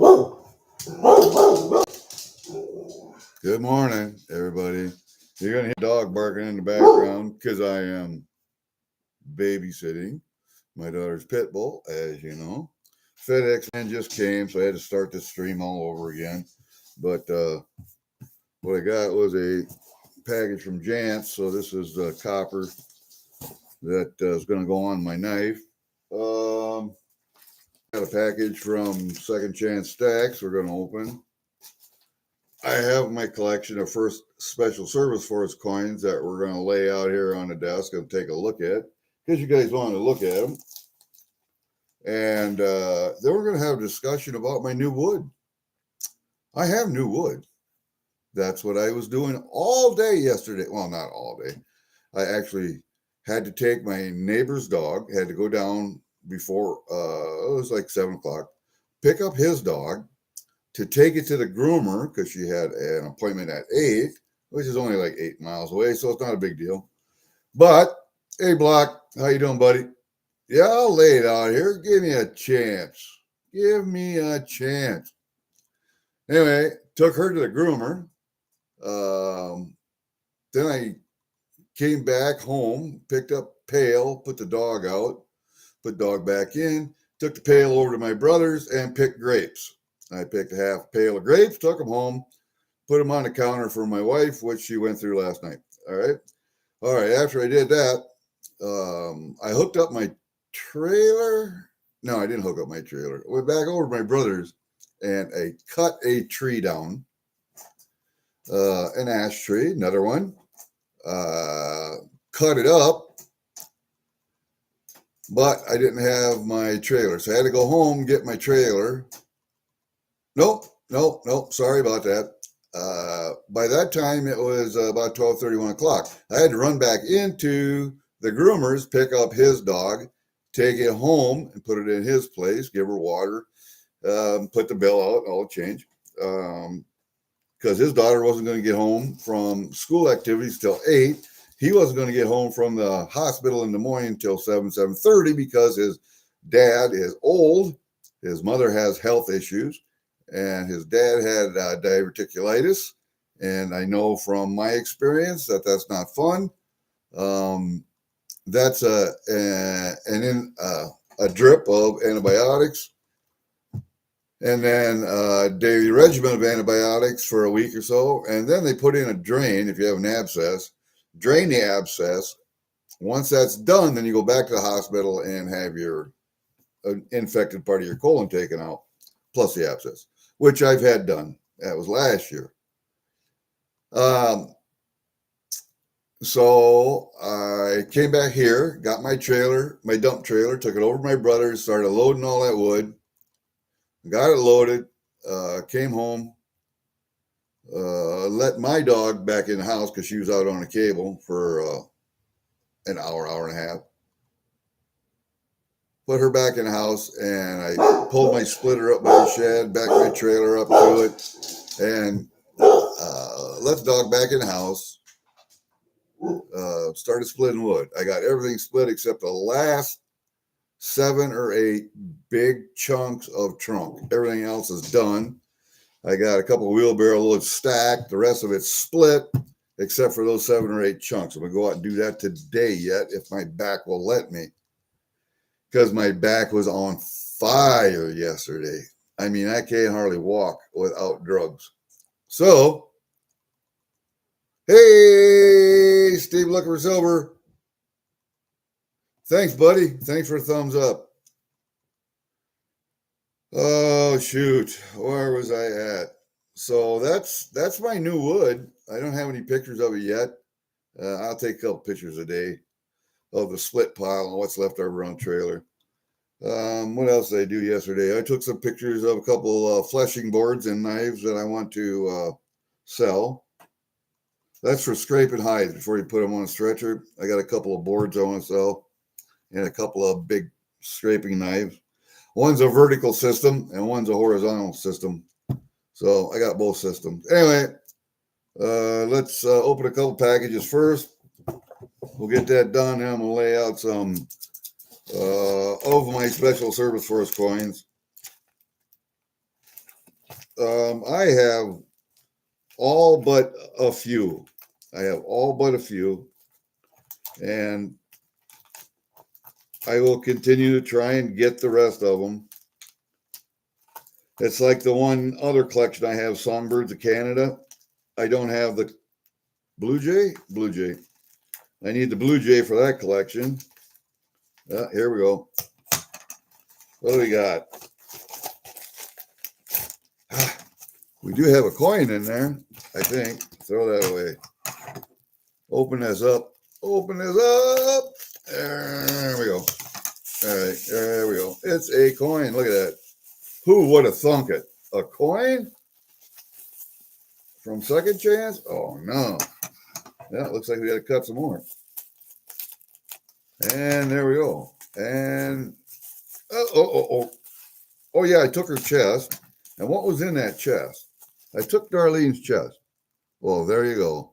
Good morning, everybody. You're going to hear a dog barking in the background because I am babysitting my daughter's pit bull, as you know. FedEx man just came, so I had to start this stream all over again. But what I got was a package from Jantz, so this is the copper that is going to go on my knife. Got a package from Second Chance Stacks we're going to open. I have my collection of First Special Service Force coins that we're going to lay out here on the desk and take a look at because you guys wanted to look at them. And then we're going to have a discussion about my new wood. I have new wood. That's what I was doing all day yesterday. Well, not all day. I actually had to take my neighbor's dog, had to go down before, it was like 7 o'clock, pick up his dog, to take it to the groomer because she had an appointment at 8, which is only like 8 miles away, so it's not a big deal. But, hey, Block, how you doing, buddy? Yeah, I'll lay it out here. Give me a chance. Give me a chance. Anyway, took her to the groomer. Then I came back home, picked up pail, put the dog out, put dog back in, took the pail over to my brother's and picked grapes. I picked a half pail of grapes, took them home, put them on the counter for my wife, which she went through last night. All right. After I did that, I hooked up my trailer. No, I didn't hook up my trailer. I went back over to my brother's and I cut a tree down, an ash tree, another one. Cut it up, but I didn't have my trailer, so I had to go home, get my trailer. Nope. Sorry about that. By that time, it was about 12:31 o'clock. I had to run back into the groomer's, pick up his dog, take it home and put it in his place, give her water, put the bill out, all change. Because his daughter wasn't going to get home from school activities till 8. He wasn't going to get home from the hospital in Des Moines until 7:30 because his dad is old. His mother has health issues. And his dad had diverticulitis, and I know from my experience that that's not fun. That's a drip of antibiotics, and then a daily regimen of antibiotics for a week or so, and then they put in a drain if you have an abscess. Drain the abscess. Once that's done, then you go back to the hospital and have your infected part of your colon taken out, plus the abscess, which I've had done. That was last year. So I came back here, got my trailer, my dump trailer, took it over to my brother's, started loading all that wood, got it loaded, came home, let my dog back in the house because she was out on a cable for an hour and a half. Put her back in the house, and I pulled my splitter up by the shed, backed my trailer up to it, and left the dog back in the house. Started splitting wood. I got everything split except the last 7 or 8 big chunks of trunk. Everything else is done. I got a couple of wheelbarrow loads stacked. The rest of it's split except for those 7 or 8 chunks. I'm going to go out and do that today yet if my back will let me. Because my back was on fire yesterday. I mean, I can't hardly walk without drugs. So, hey, Steve looking for silver. Thanks, buddy. Thanks for a thumbs up. Oh, shoot. Where was I at? So that's my new wood. I don't have any pictures of it yet. I'll take a couple pictures a day of the split pile and what's left over on trailer. What else did I do yesterday? I took some pictures of a couple fleshing boards and knives that I want to sell. That's for scraping hides before you put them on a stretcher. I got a couple of boards I want to sell and a couple of big scraping knives. One's a vertical system and one's a horizontal system. So I got both systems. Anyway, let's open a couple packages first. We'll get that done, and I'm going to lay out some of my Special Service Force coins. I have all but a few. I have all but a few. And I will continue to try and get the rest of them. It's like the one other collection I have, Songbirds of Canada. I don't have the Blue Jay. I need the Blue Jay for that collection. Here we go. What do we got? We do have a coin in there, I think. Throw that away. Open this up. Open this up. There we go. All right, there we go. It's a coin. Look at that. Who would have thunk it? A coin from Second Chance? Oh, no. Yeah, it looks like we got to cut some more. And there we go. And, oh, yeah, I took her chest. And what was in that chest? I took Darlene's chest. Well, there you go.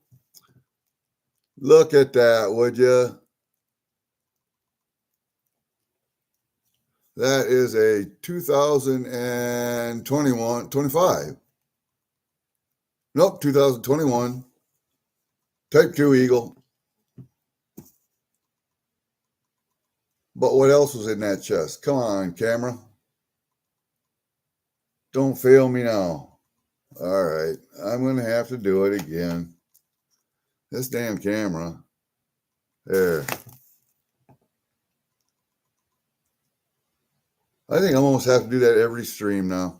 Look at that, would you? That is a 25. Nope, 2021. Type 2 Eagle. But what else was in that chest? Come on, camera. Don't fail me now. All right, I'm going to have to do it again. This damn camera. There. I think I almost have to do that every stream now.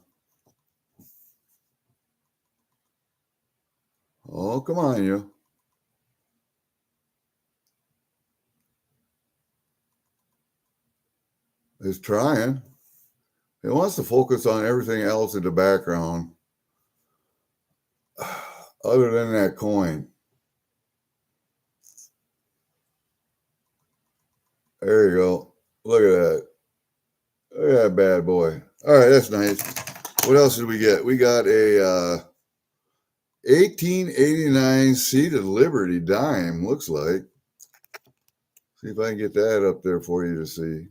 Oh, come on, you. It's trying. It wants to focus on everything else in the background other than that coin. There you go. Look at that. Look at that bad boy. All right, that's nice. What else did we get? We got a 1889 Seated Liberty dime, looks like. See if I can get that up there for you to see.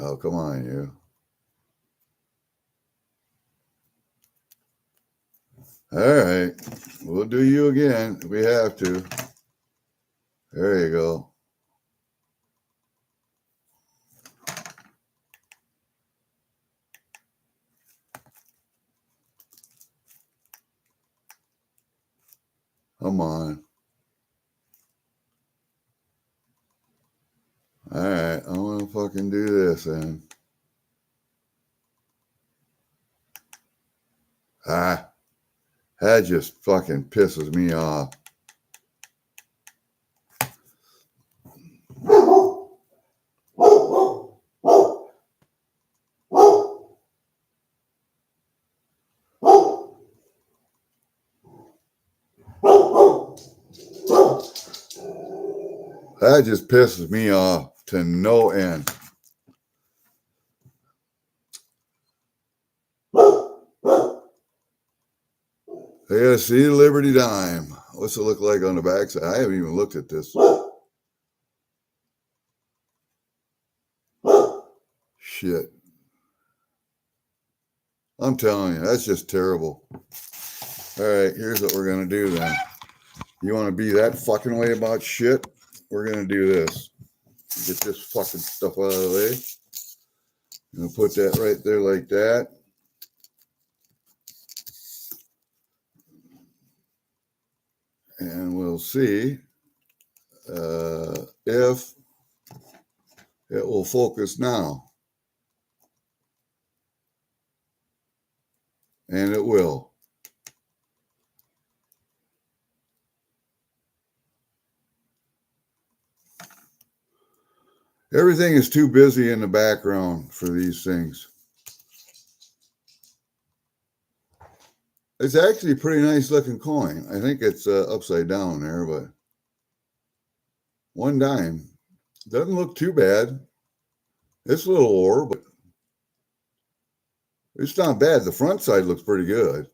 Oh, come on, you. All right. We'll do you again if we have to. There you go. Come on. All right. I'm going to fucking do this then. That just fucking pisses me off. That just pisses me off to no end. They got a Seated Liberty dime. What's it look like on the backside? I haven't even looked at this. Shit. I'm telling you, that's just terrible. All right, here's what we're going to do then. You want to be that fucking way about shit? We're going to do this. Get this fucking stuff out of the way. I'm going to put that right there like that. And we'll see if it will focus now. And it will. Everything is too busy in the background for these things. It's actually a pretty nice looking coin. I think it's upside down there, but one dime. Doesn't look too bad. It's a little ore, but it's not bad. The front side looks pretty good.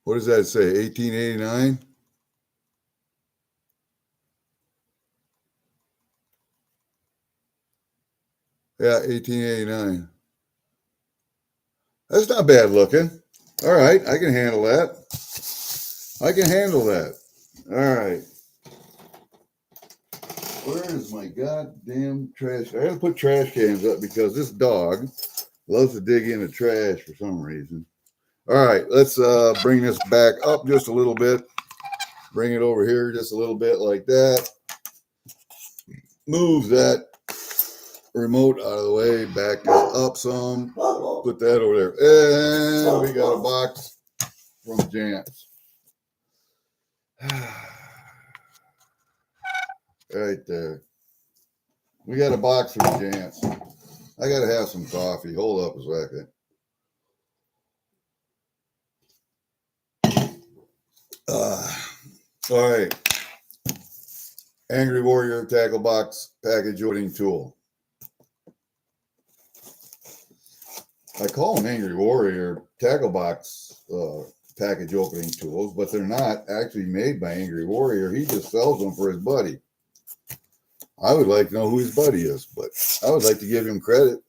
What does that say? 1889? Yeah, 1889. That's not bad looking. All right, I can handle that. I can handle that. All right. Where is my goddamn trash? I gotta put trash cans up because this dog loves to dig into trash for some reason. All right, let's bring this back up just a little bit. Bring it over here just a little bit like that. Move that remote out of the way. Back this up some. Put that over there. And we got a box from Jantz. Right there. We got a box from Jantz. I got to have some coffee. Hold up a second. All right. Angry Warrior Tackle Box Package Opening Tool. I call them Angry Warrior Tackle Box package opening tools, but they're not actually made by Angry Warrior. He just sells them for his buddy. I would like to know who his buddy is, but I would like to give him credit.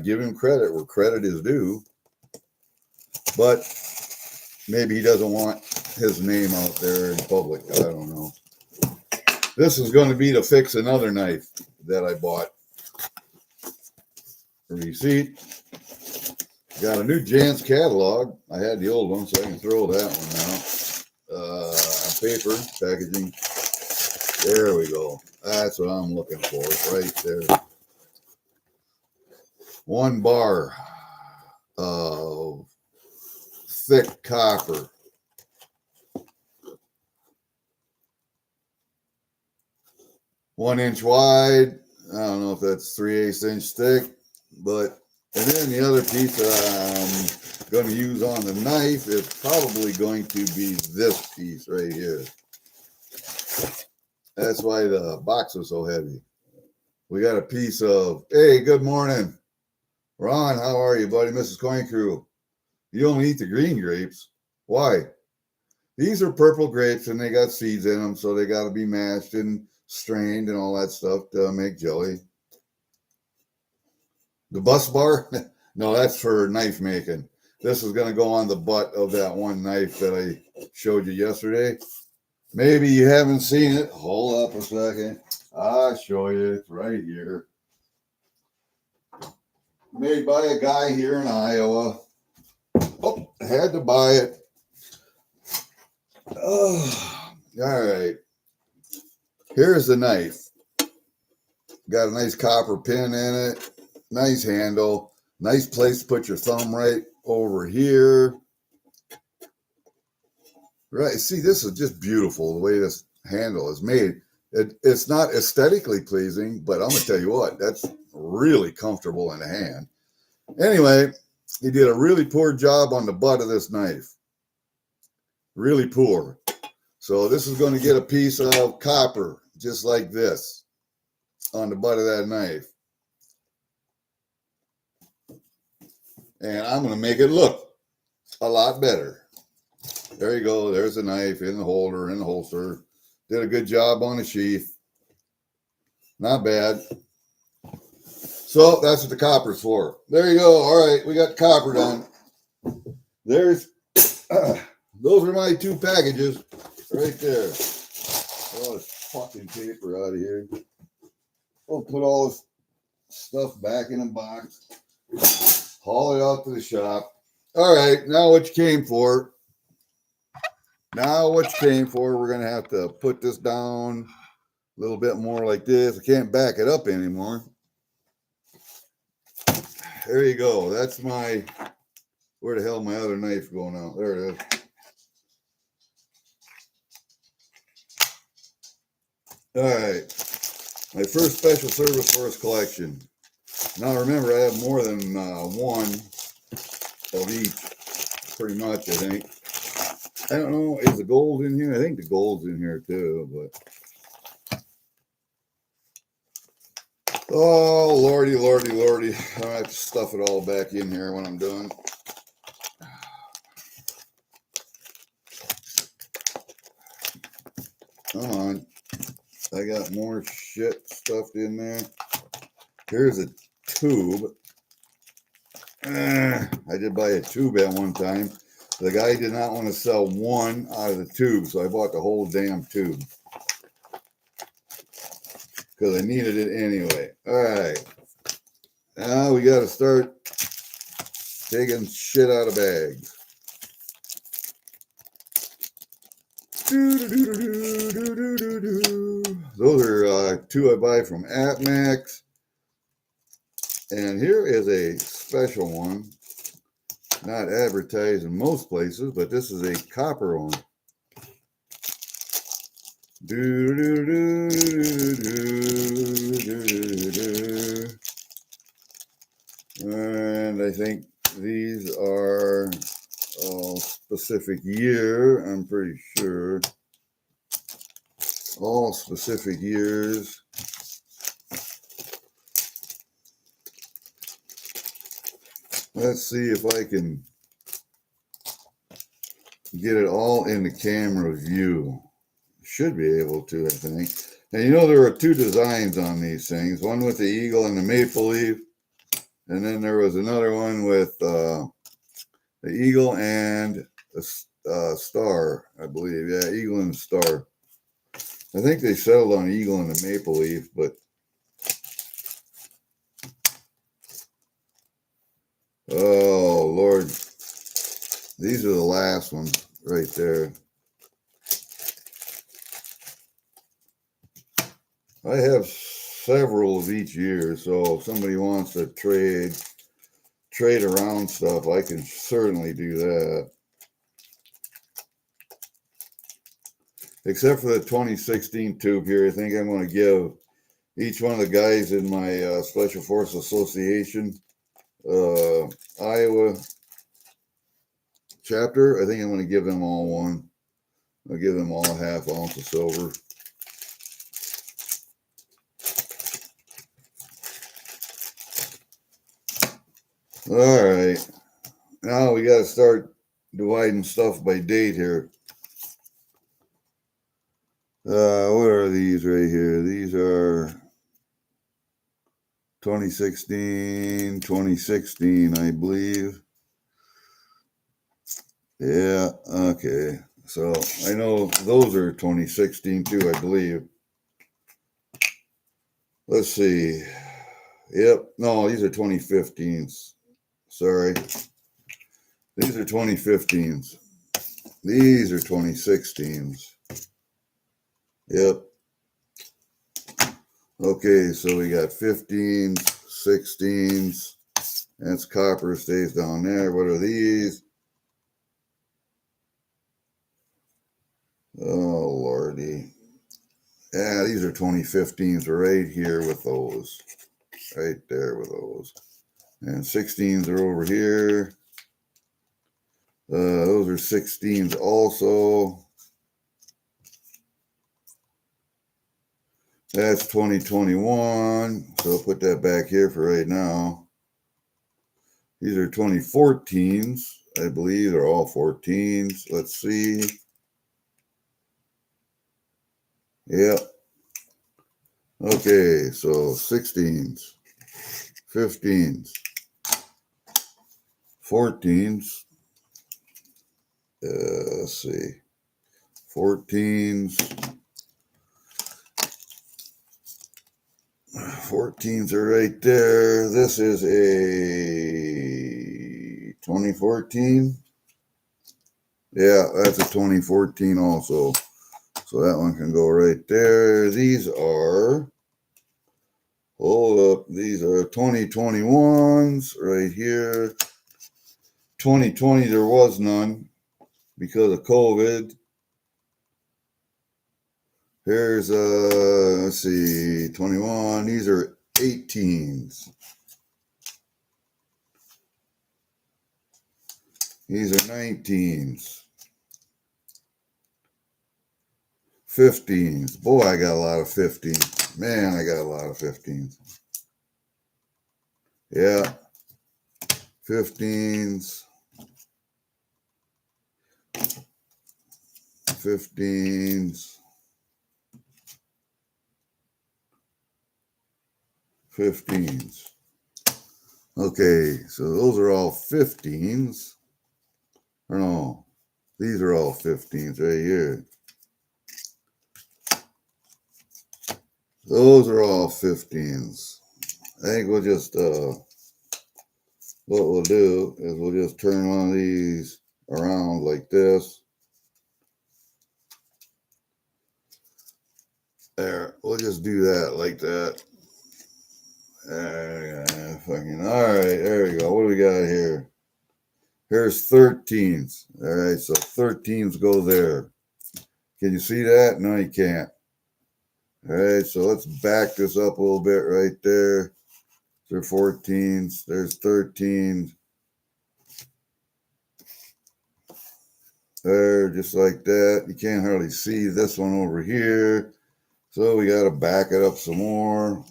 Give him credit where credit is due. But maybe he doesn't want his name out there in public. I don't know. This is going to be to fix another knife that I bought. Receipt. Got a new Jantz catalog. I had the old one, so I can throw that one out. Paper, packaging. There we go. That's what I'm looking for, right there. 1 bar of thick copper. One inch wide. I don't know if that's 3/8 inch thick, but and then the other piece I'm going to use on the knife is probably going to be this piece right here. That's why the box was so heavy. We got a piece of, hey, good morning. Ron, how are you, buddy? Mrs. Coin Crew. You don't eat the green grapes. Why? These are purple grapes and they got seeds in them, so they got to be mashed and strained and all that stuff to make jelly. The bus bar? No, that's for knife making. This is going to go on the butt of that one knife that I showed you yesterday. Maybe you haven't seen it. Hold up a second. I'll show you. It's right here. Made by a guy here in Iowa. Oh, I had to buy it. Oh, all right. Here's the knife. Got a nice copper pin in it. Nice handle. Nice place to put your thumb right over here. Right. See, this is just beautiful the way this handle is made. It's not aesthetically pleasing, but I'm going to tell you what, that's really comfortable in the hand. Anyway, he did a really poor job on the butt of this knife. Really poor. So this is going to get a piece of copper, just like this, on the butt of that knife. And I'm going to make it look a lot better. There you go. There's the knife in the holder, in the holster. Did a good job on the sheath. Not bad. So that's what the copper's for. There you go. All right, we got copper done. There's, those are my 2 packages right there. All this fucking paper out of here. We'll put all this stuff back in a box. Haul it out to the shop. All right, now what you came for. Now what you came for, we're going to have to put this down a little bit more like this. I can't back it up anymore. There you go. That's my, where the hell my other knife going out? There it is. All right. My first special service force collection. Now remember, I have more than one of each, pretty much, I think. I don't know, is the gold in here? I think the gold's in here too, but oh, lordy, lordy, lordy. I have to stuff it all back in here when I'm done. Come on. I got more shit stuffed in there. Here's a tube. I did buy a tube at one time. The guy did not want to sell one out of the tube, so I bought the whole damn tube because I needed it anyway. All right, now we got to start taking shit out of bags. Those are two I buy from AppMax. And here is a special one, not advertised in most places, but this is a copper one. And I think these are all specific year, I'm pretty sure. All specific years. Let's see if I can get it all in the camera view. Should be able to, I think. And you know there are two designs on these things. One with the eagle and the maple leaf. And then there was another one with the eagle and a star, I believe. Yeah, eagle and star. I think they settled on eagle and the maple leaf, but oh, Lord. These are the last ones right there. I have several of each year, so if somebody wants to trade around stuff, I can certainly do that. Except for the 2016 tube here, I think I'm going to give each one of the guys in my Special Force Association Iowa chapter, I think I'm going to give them all one. I'll give them all a ½ ounce of silver. All right. Now we got to start dividing stuff by date here. What are these right here? These are 2016, I believe. Yeah, okay. So I know those are 2016 too, I believe. Let's see. Yep, no, these are 2015s. Sorry. These are 2015s. These are 2016s. Yep. Okay, so we got 15s, 16s. That's copper, stays down there. What are these? Oh, Lordy. Yeah, these are 2015s right here with those. Right there with those. And 16s are over here. Those are 16s also. That's 2021. So I'll put that back here for right now. These are 2014s. I believe they're all 14s. Let's see. Yep. Okay, so 16s, 15s, 14s. Let's see. 14s. 14s are right there. This is a 2014. Yeah, that's a 2014 also. So that one can go right there. These are, hold up, these are 2021s right here. 2020, there was none because of COVID. Here's, let's see, 21. These are 18s. These are 19s. 15s. Boy, I got a lot of 15s. Man, I got a lot of 15s. Yeah. 15s. 15s. 15s. Okay, so those are all 15s. Or no, these are all 15s right here. Those are all 15s. I think we'll just, what we'll do is we'll just turn one of these around like this. There, we'll just do that like that. Fucking, all right, there we go. What do we got here? Here's 13s. All right, so 13s go there. Can you see that? No, you can't. All right, so let's back this up a little bit right there. There's 14s. There's 13s. There, just like that. You can't hardly see this one over here. So we got to back it up some more.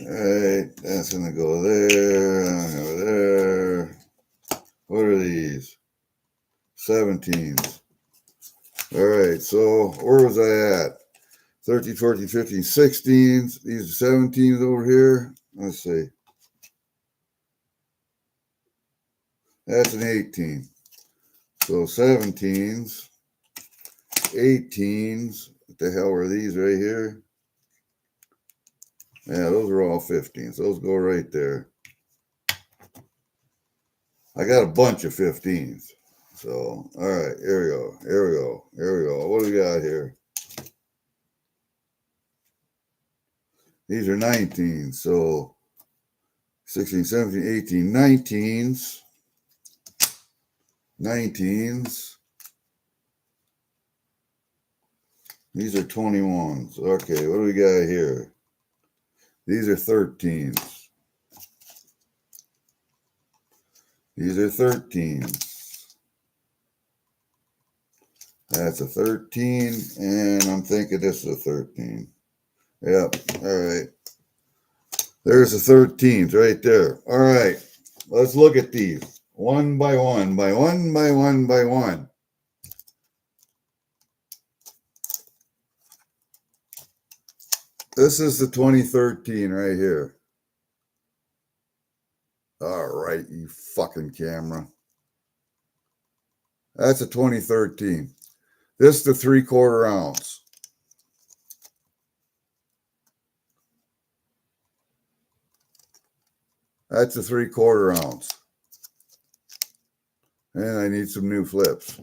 All right, that's going to go there. Go there. What are these? 17s. All right, so where was I at? 13, 14, 15, 16s. These are 17s over here. Let's see. That's an 18. So 17s, 18s. What the hell are these right here? Yeah, those are all 15s. Those go right there. I got a bunch of 15s. So, all right, here we go. Here we go. Here we go. What do we got here? These are 19s. So 16, 17, 18, 19s. 19s. These are 21s. Okay, what do we got here? These are 13s. These are 13s. That's a 13, and I'm thinking this is a 13. Yep, all right. There's the 13s right there. All right, let's look at these one by one, by one, by one, by one. This is the 2013 right here. All right, you fucking camera. That's a 2013. This is the 3/4 ounce. That's a 3/4 ounce. And I need some new flips.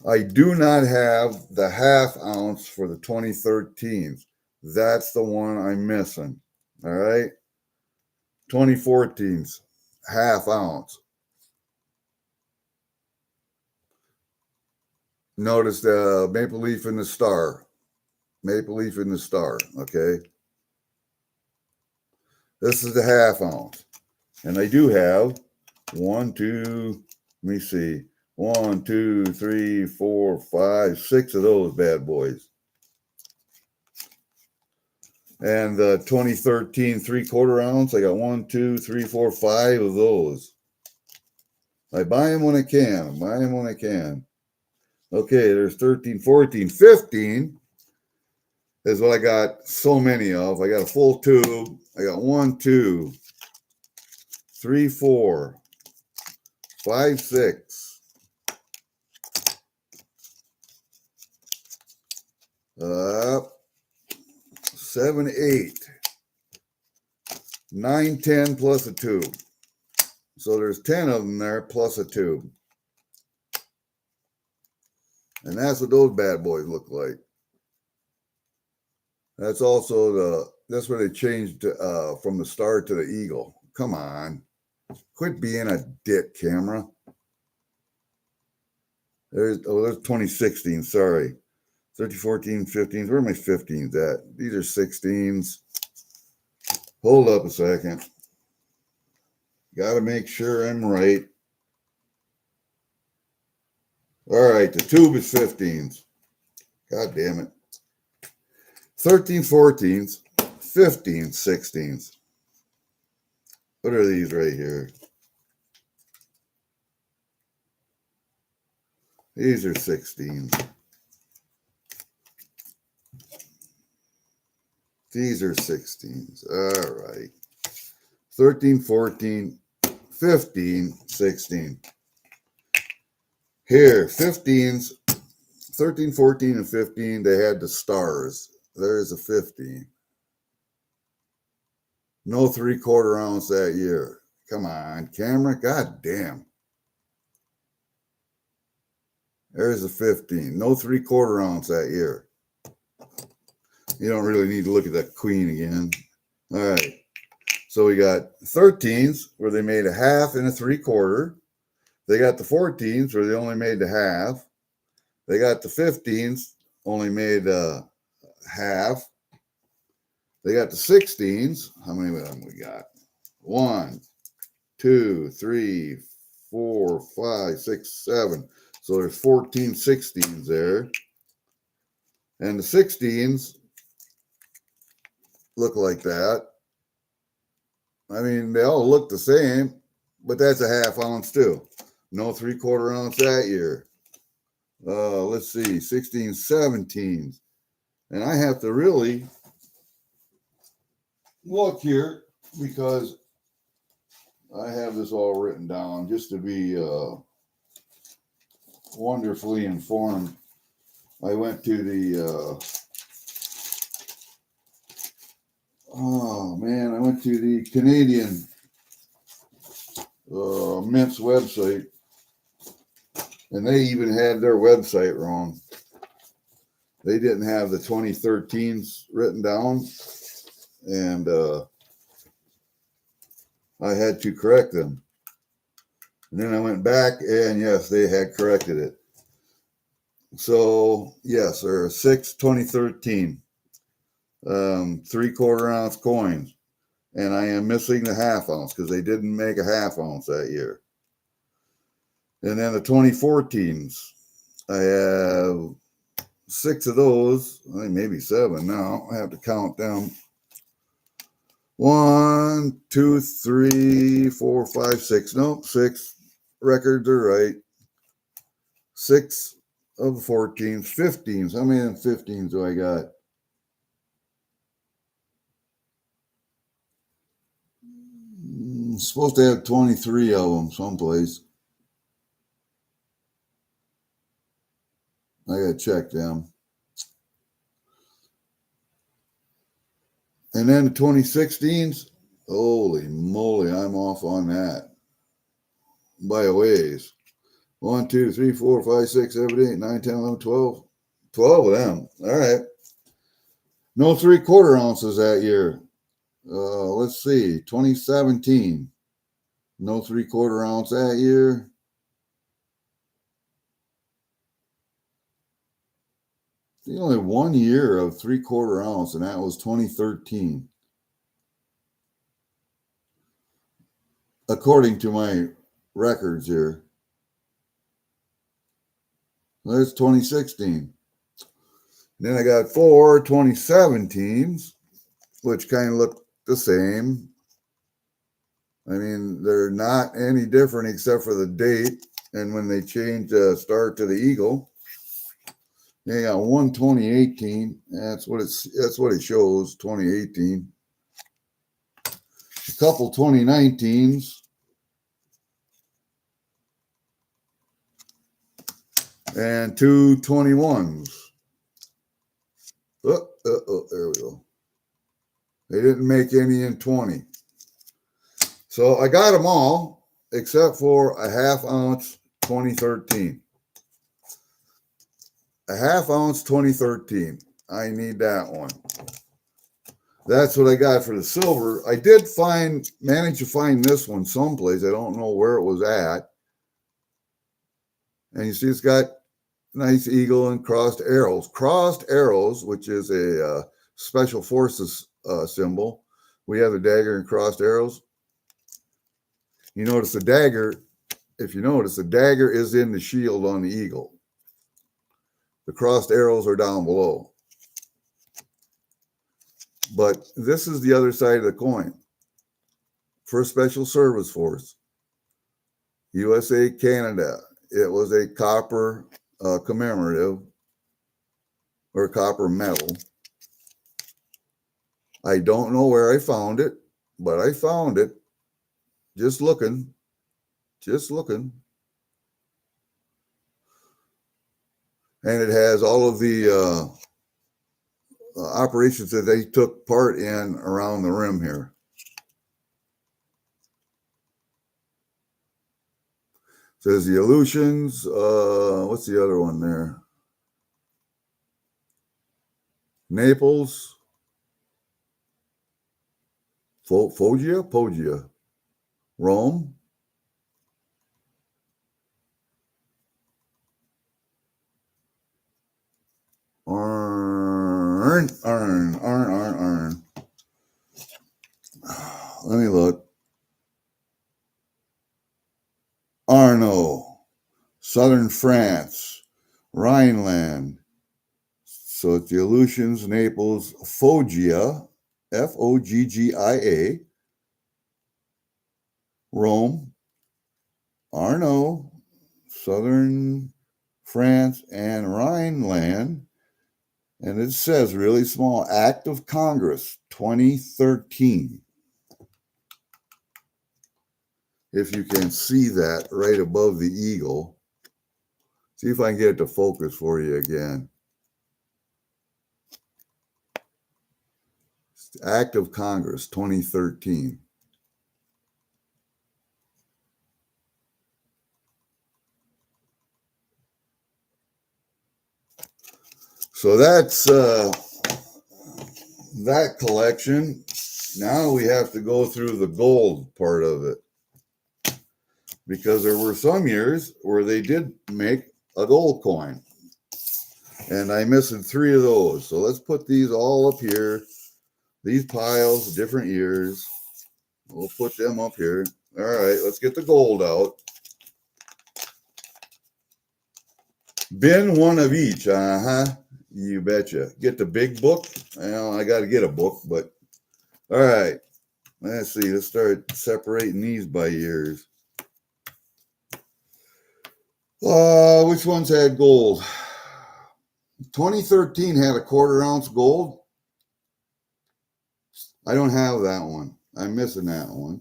I do not have the 1/2 ounce for the 2013s. That's the one I'm missing. All right. 2014s, 1/2 ounce. Notice the maple leaf and the star. Maple leaf and the star. Okay. This is the 1/2 ounce. And I do have 1, 2, let me see. 1, 2, 3, 4, 5, 6 of those bad boys. And the 2013 3/4 ounce, I got 1, 2, 3, 4, 5 of those. I buy them when I can. Buy them when I can. Okay, there's 13, 14, 15 is what I got so many of. I got a full tube. I got 1, 2, 3, 4, 5, 6. 7, 8, 9, 10 plus a tube. So there's 10 of them there plus a tube. And that's what those bad boys look like. That's also that's where they changed from the star to the eagle. Come on. Quit being a dick, camera. There's 2016, sorry. 13, 14, 15s. Where are my 15s at? These are 16s. Hold up a second. Got to make sure I'm right. All right, the tube is 15s. God damn it. 13, 14s, 15s, 16s. What are these right here? These are 16s. These are 16s. All right. 13, 14, 15, 16. Here, 15s, 13, 14, and 15, they had the stars. There's a 15. No 3/4 ounce that year. Come on, camera. God damn. There's a 15. No 3/4 ounce that year. You don't really need to look at that queen again. All right. So we got 13s where they made a half and a 3/4. They got the 14s where they only made the half. They got the 15s only made half. They got the 16s. How many of them we got? 1, 2, 3, 4, 5, 6, 7. So there's 14 16s there. And the 16s look like that. I mean, they all look the same, but that's a half ounce too. No 3/4 ounce that year. Let's see, 16, 17s. And I have to really look here because I have this all written down just to be wonderfully informed. I went to the I went to the Canadian Mint's website, and they even had their website wrong. They didn't have the 2013s written down, and I had to correct them. And then I went back, and yes, they had corrected it. So, yes, there are 6 2013 3/4 ounce coins. And I am missing the half ounce because they didn't make a half ounce that year. And then the 2014s, I have 6 of those, I think maybe 7 now. I have to count them. 1, 2, 3, 4, 5, 6. Nope, 6 records are right. 6 of the 14s, 15s. How many of them 15s do I got? I'm supposed to have 23 of them someplace. I gotta check them. And then the 2016s, holy moly, I'm off on that by a ways. 1, 2, 3, 4, 5, 6, 7, 8, 9, 10, 11, 12. 12 of them. All right. No 3/4 ounces that year. Let's see. 2017. No 3/4 ounce that year. The only 1 year of 3/4 ounce, and that was 2013. According to my records here. There's 2016. Then I got 4 2017s, which kind of look the same. I mean, they're not any different except for the date and when they changed the star to the eagle. They got 1 2018. That's what it shows, 2018. A couple 2019s. And 2 21s. There we go. They didn't make any in 20. So I got them all except for a half ounce 2013. A half ounce 2013. I need that one. That's what I got for the silver. I did manage to find this one someplace. I don't know where it was at. And you see it's got nice eagle and crossed arrows. Crossed arrows, which is a special forces symbol. We have the dagger and crossed arrows. You notice the dagger, if you notice, the dagger is in the shield on the eagle. The crossed arrows are down below. But this is the other side of the coin. For Special Service Force, USA, Canada. It was a copper commemorative or copper medal. I don't know where I found it, but I found it. Just looking. Just looking. And it has all of the operations that they took part in around the rim here. It says the Aleutians. What's the other one there? Naples. Foggia. Rome. Arn. Let me look. Arno, southern France, Rhineland. So it's the Aleutians, Naples, Foggia, Foggia, Rome, Arno, southern France, and Rhineland. And it says really small, Act of Congress 2013. If you can see that right above the eagle. See if I can get it to focus for you again. Act of Congress 2013. So that's that collection. Now we have to go through the gold part of it, because there were some years where they did make a gold coin, and I'm missing 3 of those. So let's put these all up here. These piles, different years. We'll put them up here. All right, let's get the gold out. Bin one of each. You betcha. Get the big book. Well, I got to get a book, but all right. Let's see. Let's start separating these by years. Which ones had gold? 2013 had a 1/4 ounce gold. I don't have that one. I'm missing that one.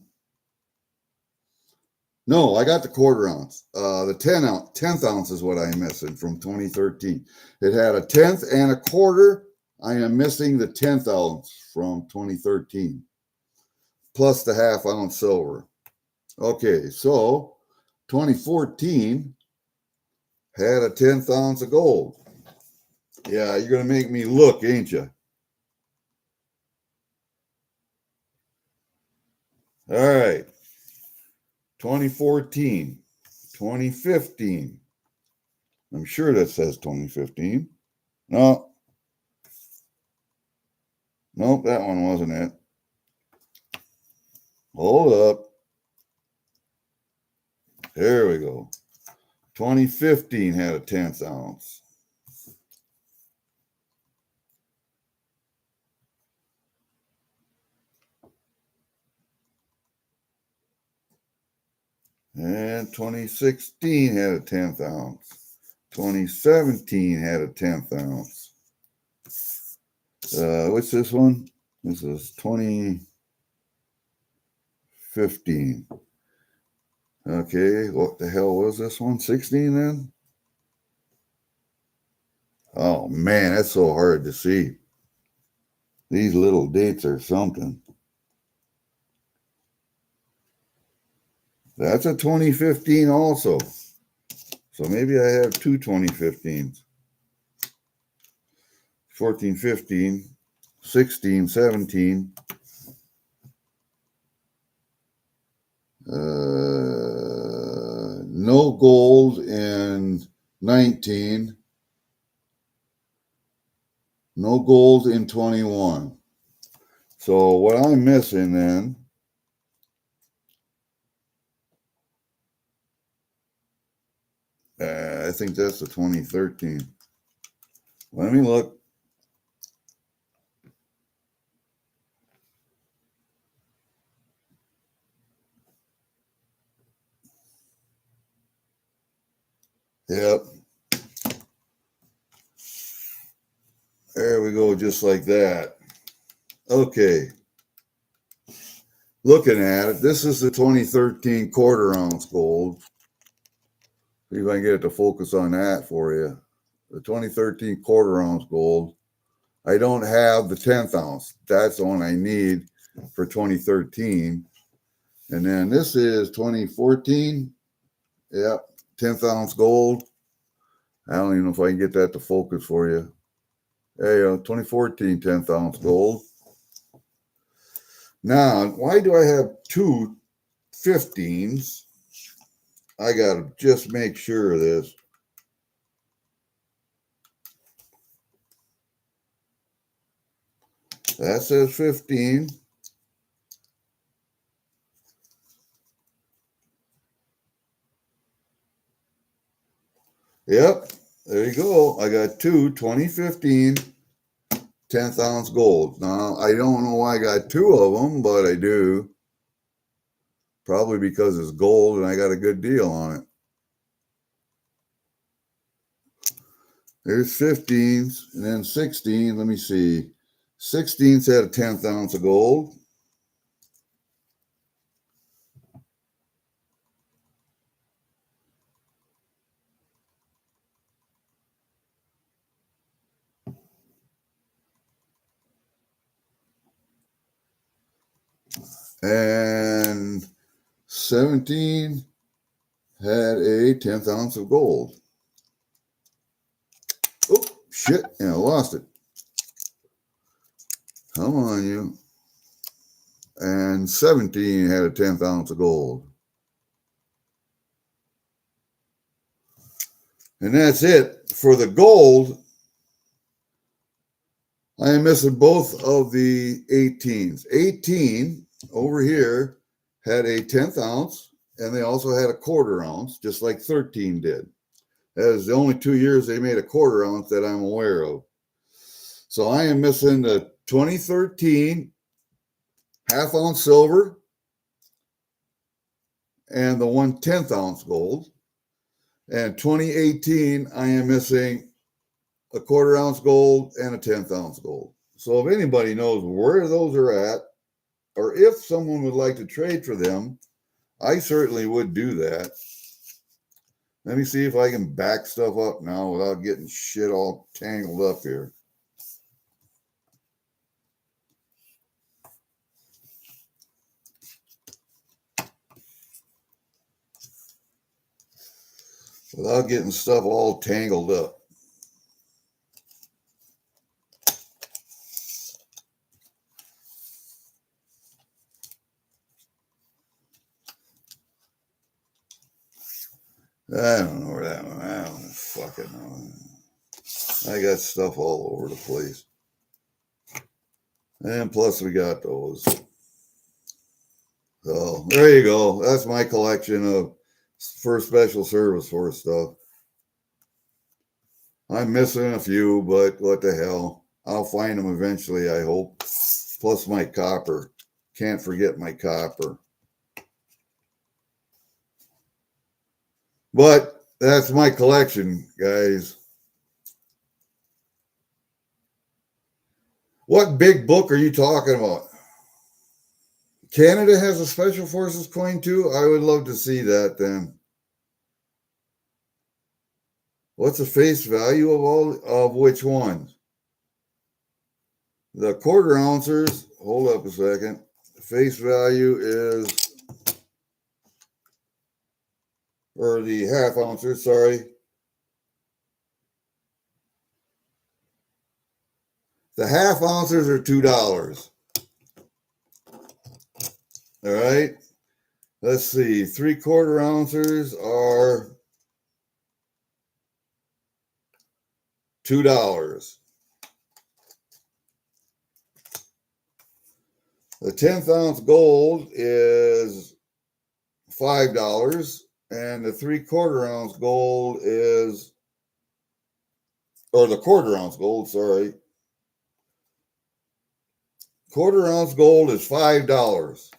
No, I got the 1/4 ounce. The 10th ounce is what I'm missing from 2013. It had a 10th and a 1/4. I am missing the 10th ounce from 2013, plus the 1/2 ounce silver. Okay, so 2014 had a 10th ounce of gold. Yeah, you're going to make me look, ain't you? All right. 2014, 2015. I'm sure that says 2015. No. Nope, that one wasn't it. Hold up. There we go. 2015 had a 10th ounce. And 2016 had a 10th ounce. 2017 had a 10th ounce. What's this one? This is 2015. Okay, what the hell was this one? 16 then? Oh man, that's so hard to see. These little dates are something. That's a 2015 also. So maybe I have 2 2015s. 14, 15, 16, 17. No gold in 19. No gold in 21. So what I'm missing then, I think that's the 2013. Let me look. Yep. There we go, just like that. Okay. Looking at it, this is the 2013 quarter ounce gold. See if I can get it to focus on that for you. The 2013 quarter ounce gold. I don't have the 10th ounce. That's the one I need for 2013. And then this is 2014. Yep, 10th ounce gold. I don't even know if I can get that to focus for you. There you go, 2014 10th ounce gold. Now, why do I have two 15s? I got to just make sure of this. That says 15. Yep, there you go. I got two 2015 10th ounce gold. Now, I don't know why I got two of them, but I do. Probably because it's gold and I got a good deal on it. There's 15s and then 16. Let me see. 16s had a 10th ounce of gold. And 17 had a 10th ounce of gold. Oh, shit. And I lost it. Come on, you. And 17 had a 10th ounce of gold. And that's it. For the gold, I am missing both of the 18s. 18 over here had a 10th ounce, and they also had a quarter ounce, just like 13 did. That is the only 2 years they made a quarter ounce that I'm aware of. So I am missing the 2013 half ounce silver and the 1/10 ounce gold. And 2018, I am missing a quarter ounce gold and a 10th ounce gold. So if anybody knows where those are at, or if someone would like to trade for them, I certainly would do that. Let me see if I can back stuff up now without getting shit all tangled up here. Without getting stuff all tangled up. I don't know where that one. I don't fucking know. I got stuff all over the place. And plus we got those. So there you go. That's my collection of for Special Service Force stuff. I'm missing a few, but what the hell. I'll find them eventually, I hope. Plus my copper. Can't forget my copper. But that's my collection, guys. What big book are you talking about? Canada has a Special Forces coin too? I would love to see that then. What's the face value of all of which ones? The quarter ouncers, hold up a second. Face value is, or the half ouncers, sorry. The half ouncers are $2. All right. Let's see. 3/4 ouncers are $2. The 10th ounce gold is $5, and the 3/4 ounce gold is, or the quarter ounce gold, sorry. Quarter ounce gold is $5.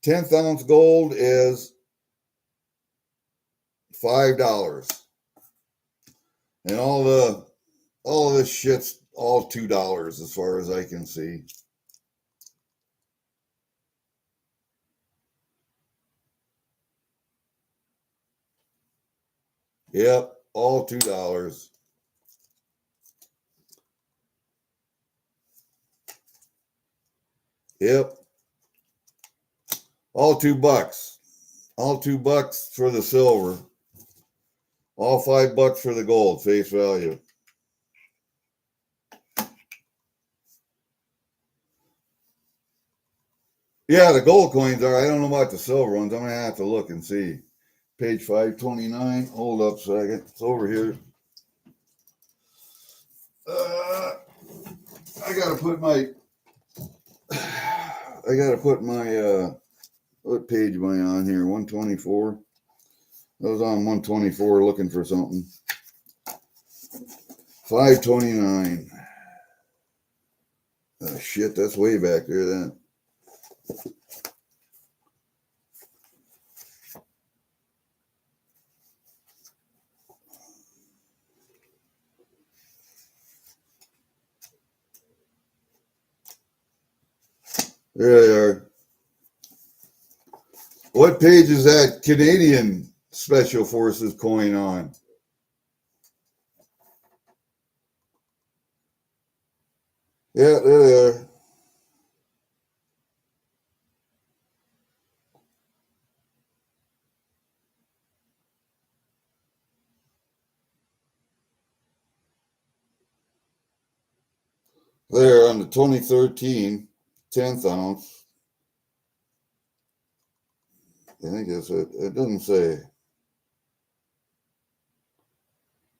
10th ounce gold is $5. And all of this shit's all $2 as far as I can see. Yep, all $2. Yep, all $2. All $2 for the silver. All $5 for the gold, face value. Yeah, the gold coins are. I don't know about the silver ones. I'm going to have to look and see. Page 529. Hold up a second. It's over here. I got to put my... what page am I on here? 124? I was on 124 looking for something. 529. Oh, shit, that's way back there then. There they are. What page is that Canadian Special Forces coin on? Yeah, there they are. There on the 2013 10th ounce. I think that's it. It doesn't say. It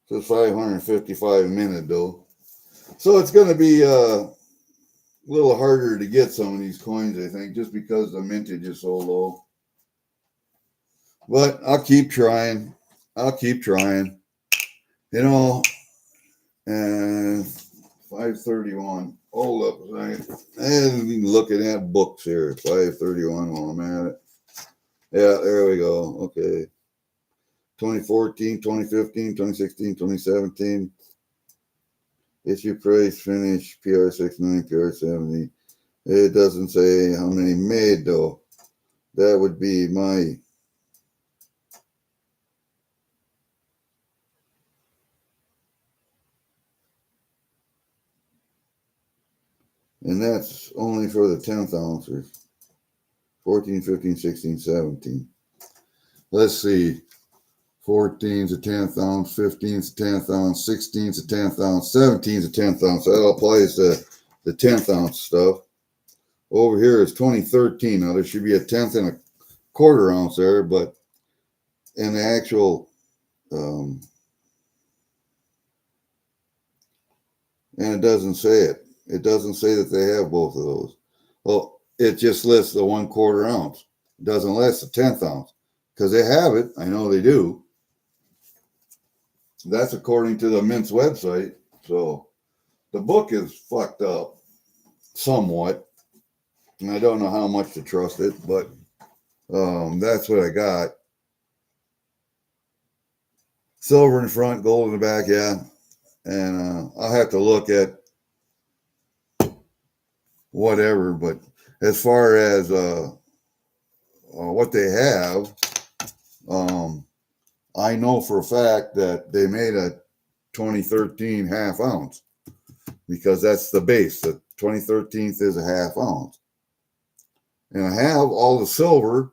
says 555 a minute though. So it's going to be a little harder to get some of these coins, I think, just because the mintage is so low. But I'll keep trying. I'll keep trying. You know, and 531. Hold up a second. And looking at books here. 531 while I'm at it. Yeah, there we go. Okay. 2014, 2015, 2016, 2017. Issue price, finish, PR69, PR70. It doesn't say how many made though. That would be my... And that's only for the 10th ounces. 14, 15, 16, 17. Let's see. 14's a 10th ounce, 15's a 10th ounce, 16's a 10th ounce, 17's a 10th ounce. That applies to the 10th ounce stuff. Over here is 2013. Now there should be a 10th and a quarter ounce there, but in the actual and it doesn't say it. It doesn't say that they have both of those. Well, it just lists the 1/4 ounce. It doesn't list the 10th ounce because they have it. I know they do. That's according to the Mint's website. So the book is fucked up somewhat. And I don't know how much to trust it, but that's what I got. Silver in front, gold in the back, yeah. And I'll have to look at whatever, but as far as what they have, I know for a fact that they made a 2013 half ounce because that's the base. The 2013 is a half ounce. And I have all the silver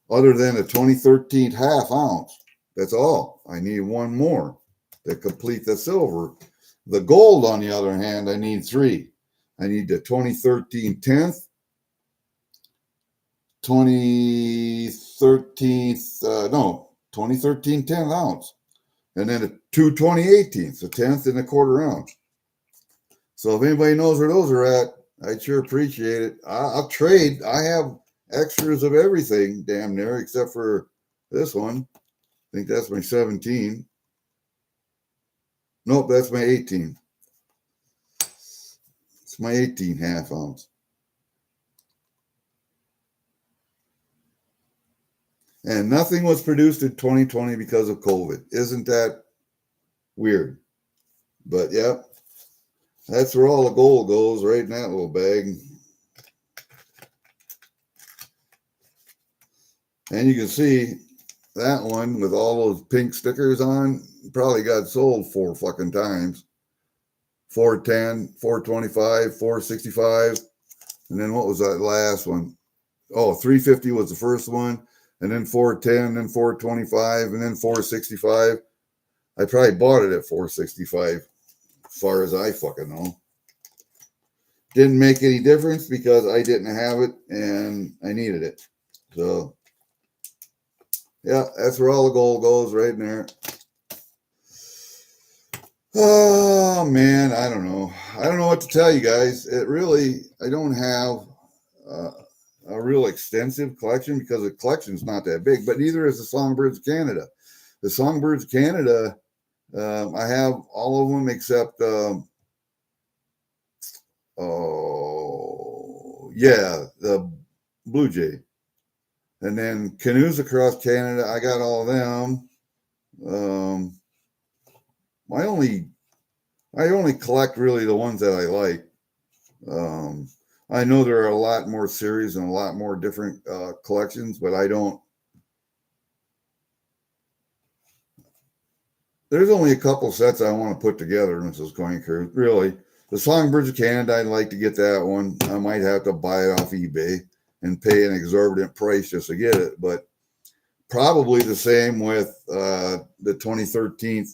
other than a 2013 half ounce. That's all. I need one more to complete the silver. The gold, on the other hand, I need 3. I need the 2013 10th, 2013 10th ounce, and then 2 2018s, a 10th and a quarter ounce. So if anybody knows where those are at, I'd sure appreciate it. I'll trade. I have extras of everything, damn near, except for this one. I think that's my 17. Nope, that's my 18. It's my 18 half ounce. And nothing was produced in 2020 because of COVID. Isn't that weird? But yeah, That's where all the gold goes, right in that little bag. And you can see that one with all those pink stickers on probably got sold 4 fucking times. 410, 425, 465. And then what was that last one? Oh, 350 was the first one. And then 410, then 425, and then 465. I probably bought it at 465, as far as I fucking know. Didn't make any difference because I didn't have it and I needed it. So, yeah, that's where all the gold goes, right in there. Oh, man, I don't know. I don't know what to tell you guys. I don't have a real extensive collection because the collection's not that big, but neither is the Songbirds of Canada. The Songbirds of Canada, I have all of them except, the Blue Jay. And then Canoes Across Canada, I got all of them. I only collect really the ones that I like. I know there are a lot more series and a lot more different collections, but I don't. There's only a couple sets I want to put together, Mrs. Coin Crew. Really, the Songbirds of Canada, I'd like to get that one. I might have to buy it off eBay and pay an exorbitant price just to get it, but probably the same with the 2013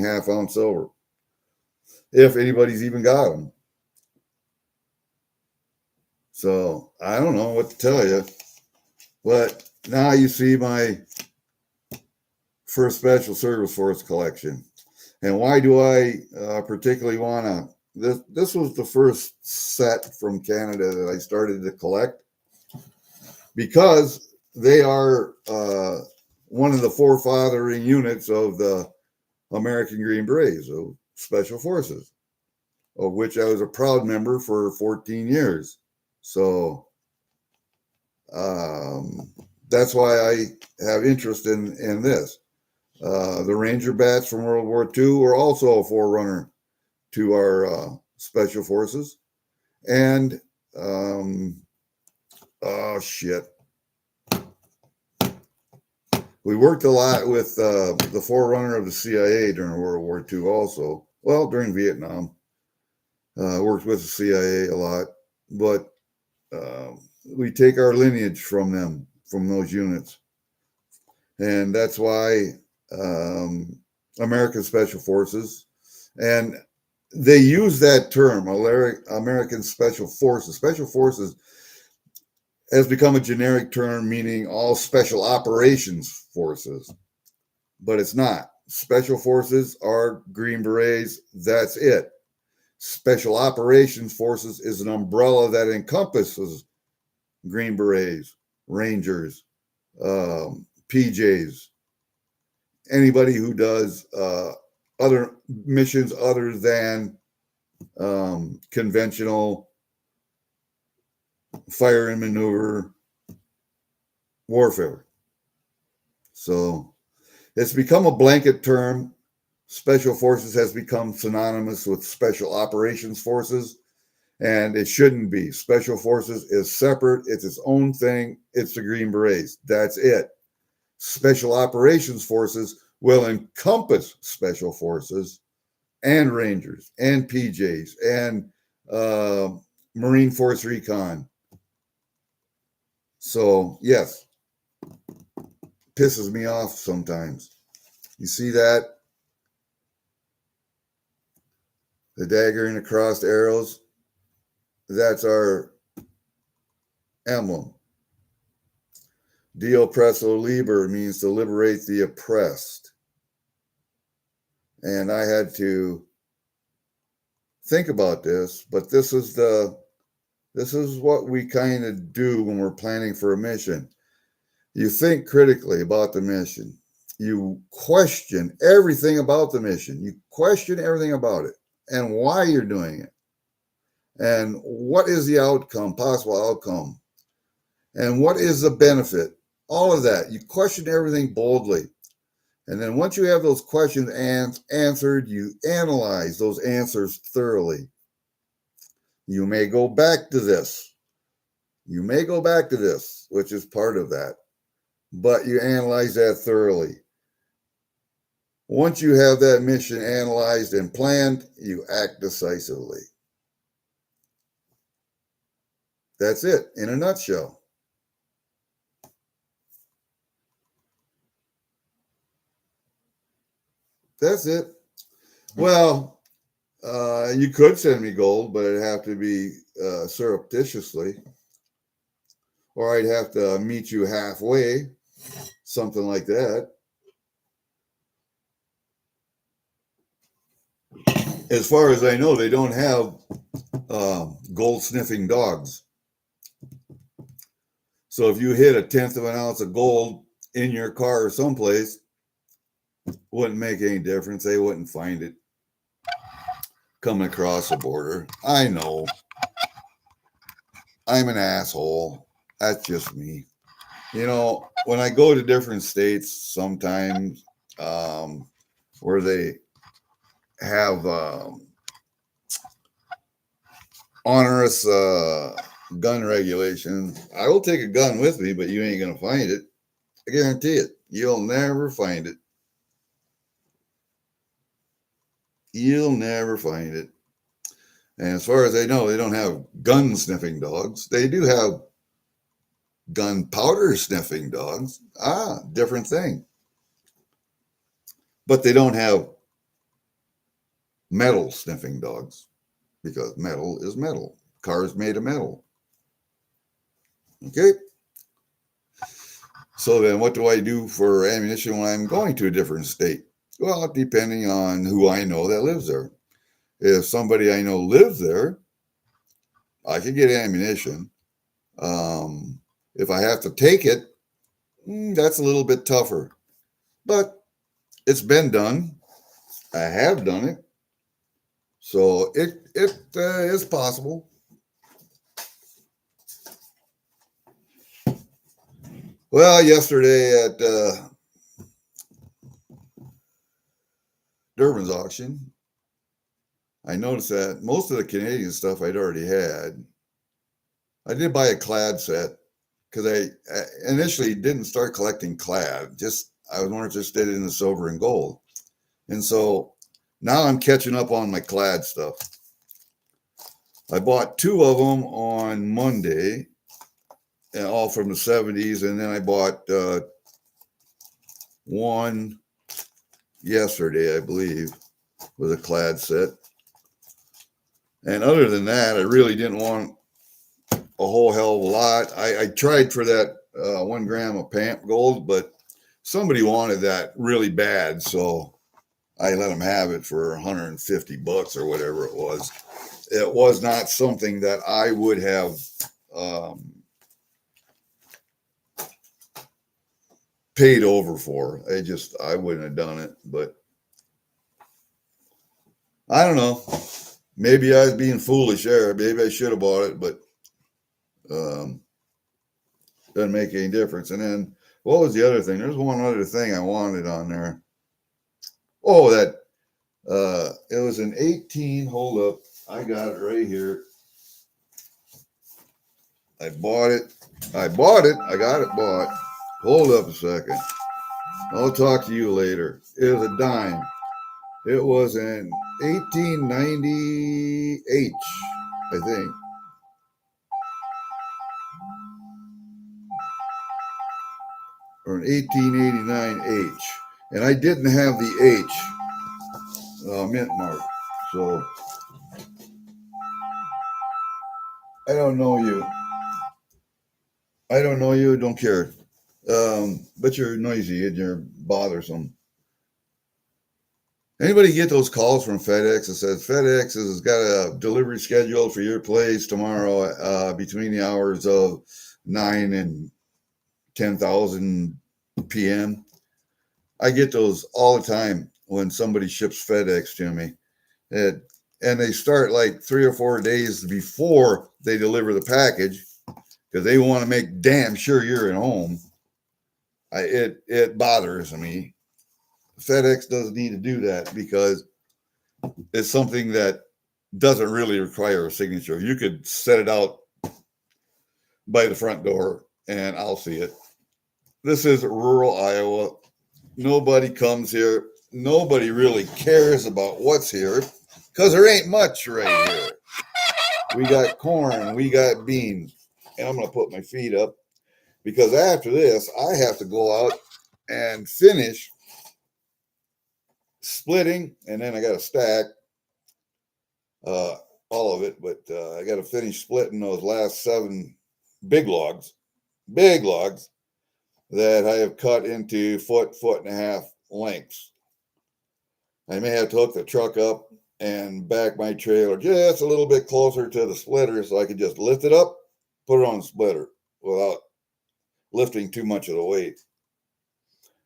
half-ounce silver, if anybody's even got them. So I don't know what to tell you, but now you see my first Special Service Force collection. And why do I particularly want to? This was the first set from Canada that I started to collect because they are one of the forefathering units of the American Green Berets, of Special Forces, of which I was a proud member for 14 years. So that's why I have interest in this. The Ranger bats from World War II were also a forerunner to our Special Forces. And, we worked a lot with the forerunner of the CIA during World War II also. Well, during Vietnam. Worked with the CIA a lot. But we take our lineage from them, from those units. And that's why American Special Forces, and they use that term, American Special Forces. Special Forces has become a generic term meaning all special operations forces, but it's not. Special Forces are Green Berets, that's it. Special Operations Forces is an umbrella that encompasses Green Berets, Rangers, PJs, anybody who does other missions other than conventional fire and maneuver warfare. So it's become a blanket term. Special Forces has become synonymous with Special Operations Forces, and it shouldn't be. Special Forces is separate. It's its own thing. It's the Green Berets. That's it. Special Operations Forces will encompass Special Forces and Rangers and PJs and Marine Force Recon. So, yes, pisses me off sometimes. You see that? The dagger and the crossed arrows, that's our emblem. Dio Presso Liber means to liberate the oppressed. And I had to think about this, but this is what we kind of do when we're planning for a mission. You think critically about the mission. You question everything about the mission. You question everything about it and why you're doing it. And what is the outcome, possible outcome? And what is the benefit? All of that. You question everything boldly. And then once you have those questions answered, you analyze those answers thoroughly. You may go back to this. You may go back to this, which is part of that, but you analyze that thoroughly. Once you have that mission analyzed and planned, you act decisively. That's it in a nutshell. That's it. Well, you could send me gold, but it'd have to be surreptitiously, or I'd have to meet you halfway, something like that. As far as I know, they don't have gold sniffing dogs. So if you hit 1/10 of an ounce of gold in your car or someplace, wouldn't make any difference. They wouldn't find it coming across the border. I know. I'm an asshole. That's just me. You know, when I go to different states, sometimes where they have onerous gun regulations, I will take a gun with me, but you ain't going to find it. I guarantee it. You'll never find it. You'll never find it. And as far as I know, they don't have gun sniffing dogs. They do have gunpowder sniffing dogs. Different thing. But they don't have metal sniffing dogs because metal is metal. Cars made of metal. Okay. So then what do I do for ammunition when I'm going to a different state? Well, depending on who I know that lives there. If somebody I know lives there, I can get ammunition. If I have to take it, that's a little bit tougher. But it's been done. I have done it. So it is possible. Well, yesterday at Durbin's auction, I noticed that most of the Canadian stuff I'd already had. I did buy a clad set because I initially didn't start collecting clad. Just I was more interested in the silver and gold. And so now I'm catching up on my clad stuff. I bought 2 of them on Monday, all from the 70s. And then I bought one yesterday, I believe, with a clad set. And other than that, I really didn't want a whole hell of a lot. I tried for that 1 gram of Pamp gold, but somebody wanted that really bad. So I let them have it for $150 or whatever it was. It was not something that I would have paid over for. I wouldn't have done it, but I don't know. Maybe I was being foolish there. Maybe I should have bought it, but doesn't make any difference. And then what was the other thing? There's one other thing I wanted on there. Oh, that it was an 18. Hold up. I got it right here. I bought it. I got it bought. Hold up a second. I'll talk to you later. It was a dime. It was an 1890H, I think. Or an 1889H. And I didn't have the H mint mark. So I don't know you. Don't care. But you're noisy and you're bothersome. Anybody get those calls from FedEx that says FedEx has got a delivery schedule for your place tomorrow between the hours of 9 and 10,000 p.m.? I get those all the time when somebody ships FedEx to me. And they start like 3 or 4 days before they deliver the package because they want to make damn sure you're at home. It bothers me. FedEx doesn't need to do that because it's something that doesn't really require a signature. You could set it out by the front door and I'll see it. This is rural Iowa. Nobody comes here. Nobody really cares about what's here because there ain't much right here. We got corn, we got beans, and I'm going to put my feet up because after this, I have to go out and finish splitting, and then I got to stack all of it, but I got to finish splitting those last 7 big logs that I have cut into foot and a half lengths. I may have to hook the truck up and back my trailer just a little bit closer to the splitter so I can just lift it up, put it on the splitter without lifting too much of the weight.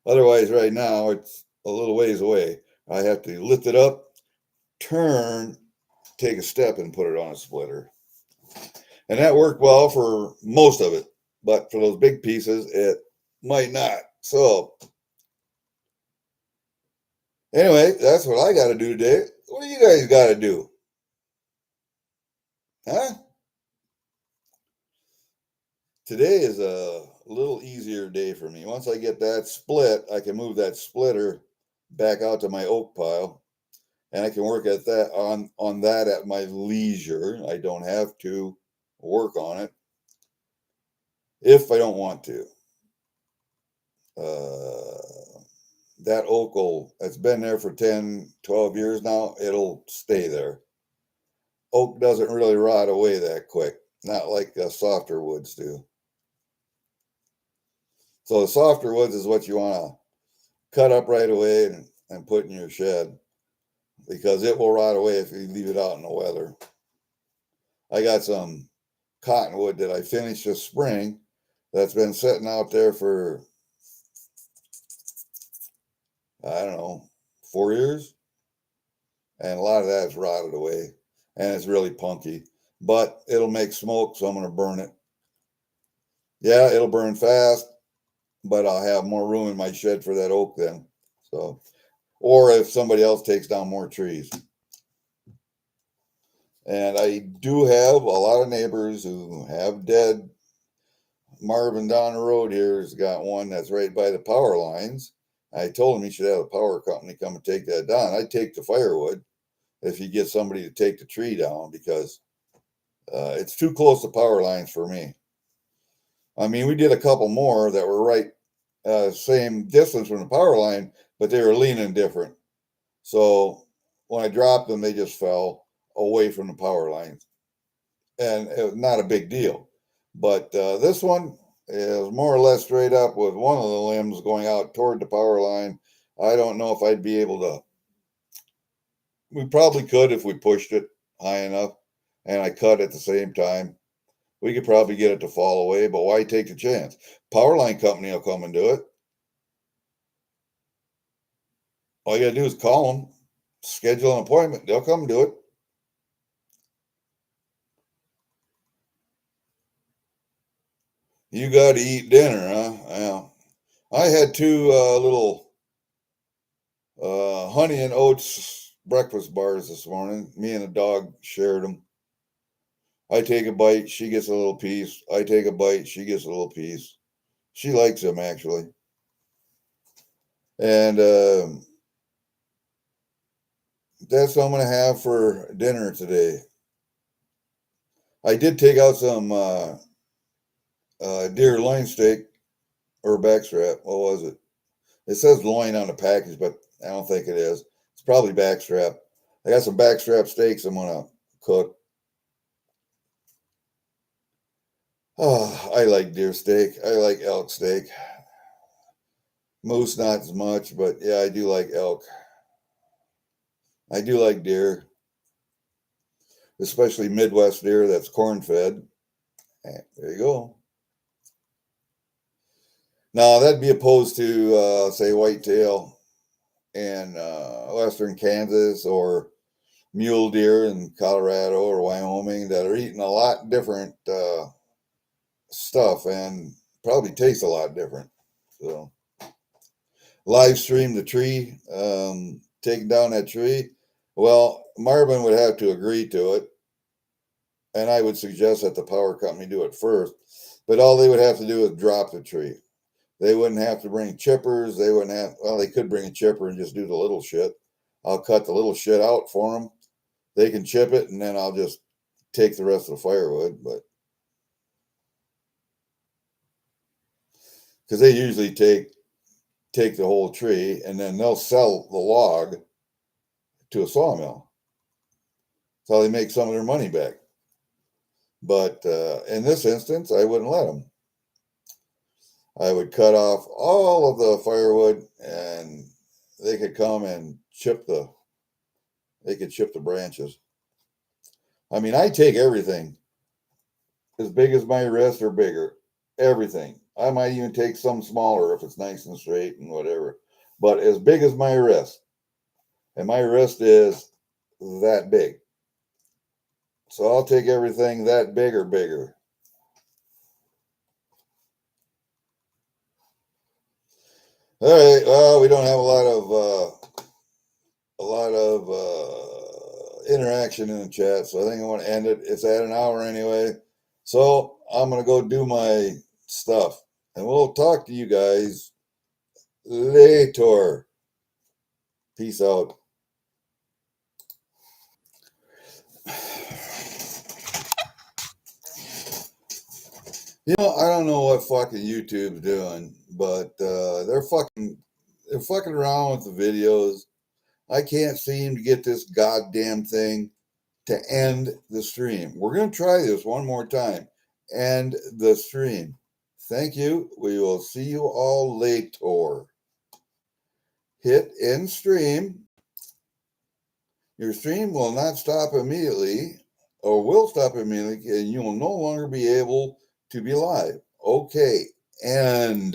Otherwise, right now, it's a little ways away. I have to lift it up, turn, take a step, and put it on a splitter. And that worked well for most of it, but for those big pieces, it might not. So, anyway, that's what I got to do today. What do you guys got to do? Huh? Today is a little easier day for me. Once I get that split, I can move that splitter back out to my oak pile, and I can work at that on that at my leisure. I don't have to work on it if I don't want to. That oak that's been there for 10, 12 years now, it'll stay there. Oak doesn't really rot away that quick, not like softer woods do. So the softer woods is what you want to cut up right away and put in your shed because it will rot away if you leave it out in the weather. I got some cottonwood that I finished this spring that's been sitting out there for, I don't know, 4 years. And a lot of that is rotted away and it's really punky, but it'll make smoke, so I'm going to burn it. Yeah, it'll burn fast, but I'll have more room in my shed for that oak then. So, or if somebody else takes down more trees. And I do have a lot of neighbors who have dead. Marvin down the road here has got one that's right by the power lines. I told him he should have a power company come and take that down. I'd take the firewood if you get somebody to take the tree down because it's too close to power lines for me. I mean, we did a couple more that were right same distance from the power line, but they were leaning different. So when I dropped them, they just fell away from the power lines. And it was not a big deal. But this one is more or less straight up with one of the limbs going out toward the power line. I don't know if I'd be able to. We probably could if we pushed it high enough and I cut at the same time. We could probably get it to fall away, but why take the chance? Power line company will come and do it. All you got to do is call them, schedule an appointment. They'll come and do it. You got to eat dinner, huh? Yeah. I had 2 little honey and oats breakfast bars this morning. Me and the dog shared them. I take a bite, she gets a little piece. I take a bite, she gets a little piece. She likes them actually. And that's what I'm going to have for dinner today. I did take out some deer loin steak or backstrap. What was it? It says loin on the package, but I don't think it is. It's probably backstrap. I got some backstrap steaks I'm going to cook. Oh, I like deer steak. I like elk steak. Moose, not as much, but yeah, I do like elk. I do like deer, especially Midwest deer that's corn fed. There you go. Now, that'd be opposed to, say, whitetail in western Kansas or mule deer in Colorado or Wyoming that are eating a lot different stuff and probably taste a lot different. So live stream the tree, taking down that tree. Well, Marvin would have to agree to it, and I would suggest that the power company do it first. But all they would have to do is drop the tree. They wouldn't have to bring chippers. They wouldn't have, well, they could bring a chipper and just do the little shit. I'll cut the little shit out for them. They can chip it, and then I'll just take the rest of the firewood. But because they usually take the whole tree, and then they'll sell the log to a sawmill. That's how they make some of their money back. But in this instance, I wouldn't let them. I would cut off all of the firewood, and they could come and chip the branches. I mean, I take everything as big as my wrist or bigger. Everything. I might even take some smaller if it's nice and straight and whatever. But as big as my wrist. And my wrist is that big. So I'll take everything that big or bigger. All right. Well, we don't have a lot of interaction in the chat, so I think I want to end it. It's at an hour anyway, so I'm gonna go do my stuff, and we'll talk to you guys later. Peace out. You know, I don't know what fucking YouTube's doing, but they're fucking around with the videos. I can't seem to get this goddamn thing to end the stream. We're going to try this one more time. End the stream. Thank you. We will see you all later. Hit end stream. Your stream will not stop immediately, or will stop immediately, and you will no longer be able to be live. Okay. End.